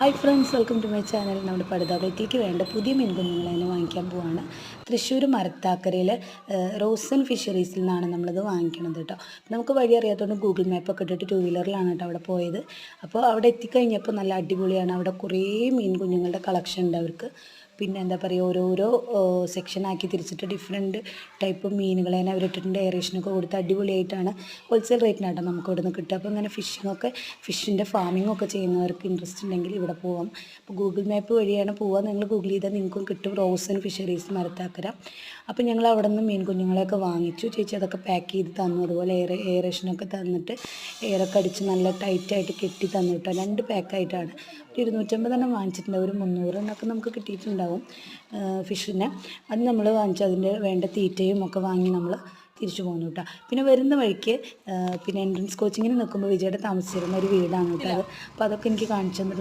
Hi friends, welcome to my channel. നമ്മുടെ പടുതാകൾക്കേക്ക് വേണ്ട പുതിയ മീൻകുഞ്ഞുങ്ങളെ വാങ്ങിക്കാൻ പോവാണ്. തൃശ്ശൂർ മരത്താക്കരയിൽ റോസൻ ഫിഷറീസിൽ നിന്നാണ് നമ്മളത് വാങ്ങിക്കണത് കേട്ടോ. നമുക്ക് വഴി അറിയാത്തതുകൊണ്ട് ഗൂഗിൾ മാപ്പൊക്കെ ഇട്ടിട്ട് 2 വീലറിലാണ് കേട്ടോ അവിടെ പോയത്. അപ്പോൾ അവിടെ എത്തിക്കഴിഞ്ഞപ്പോൾ നല്ല അടിപൊളിയാണ്. അവിടെ കുറേ മീൻ കുഞ്ഞുങ്ങളുടെ കളക്ഷൻ ഉണ്ട് അവർക്ക്. പിന്നെ എന്താ പറയുക, ഓരോരോ സെക്ഷനാക്കി തിരിച്ചിട്ട് ഡിഫറെൻറ്റ് ടൈപ്പ് മീനുകളെ തന്നെ അവരിട്ടിട്ടുണ്ട്. എയറേഷനൊക്കെ കൊടുത്ത് അടിപൊളിയായിട്ടാണ് ഹോൾസെയിൽ റേറ്റിനാട്ടോ നമുക്ക് ഇവിടെ നിന്ന് കിട്ടുക. അപ്പോൾ ഇങ്ങനെ ഫിഷിൻ്റെ ഫാമിങ്ങൊക്കെ ചെയ്യുന്നവർക്ക് ഇൻട്രസ്റ്റ് ഉണ്ടെങ്കിൽ ഇവിടെ പോവാം. അപ്പോൾ ഗൂഗിൾ മാപ്പ് വഴിയാണ് പോവുക. നിങ്ങൾ ഗൂഗിൾ ചെയ്താൽ നിങ്ങൾക്കും കിട്ടും റോസൻ ഫിഷറീസ് മരത്താക്കര. അപ്പോൾ ഞങ്ങൾ അവിടെ നിന്ന് മീൻ കുഞ്ഞുങ്ങളെയൊക്കെ വാങ്ങിച്ചു. ചേച്ചി അതൊക്കെ പാക്ക് ചെയ്ത് തന്നു. അതുപോലെ എയറേഷനൊക്കെ തന്നിട്ട് എയറൊക്കെ അടിച്ച് നല്ല ടൈറ്റായിട്ട് കെട്ടി തന്നു കേട്ടോ. 2 പാക്കായിട്ടാണ്. ഒരു 250 എണ്ണം വാങ്ങിച്ചിട്ടുണ്ട്. ഒരു 300 എണ്ണമൊക്കെ നമുക്ക് കിട്ടിയിട്ടുണ്ടാവും ഫിഷിനെ. അത് നമ്മൾ വാങ്ങിച്ച് അതിൻ്റെ വേണ്ട തീറ്റയും ഒക്കെ വാങ്ങി നമ്മൾ തിരിച്ചു പോകുന്നു കേട്ടോ. പിന്നെ വരുന്ന വഴിക്ക് പിന്നെ എൻട്രൻസ് കോച്ചിങ്ങിന് നിൽക്കുമ്പോൾ വിജയുടെ താമസിച്ചിരുന്ന ഒരു വീടാണ് കേട്ടോ അത്. അപ്പോൾ അതൊക്കെ എനിക്ക് കാണിച്ചു തന്നിട്ട്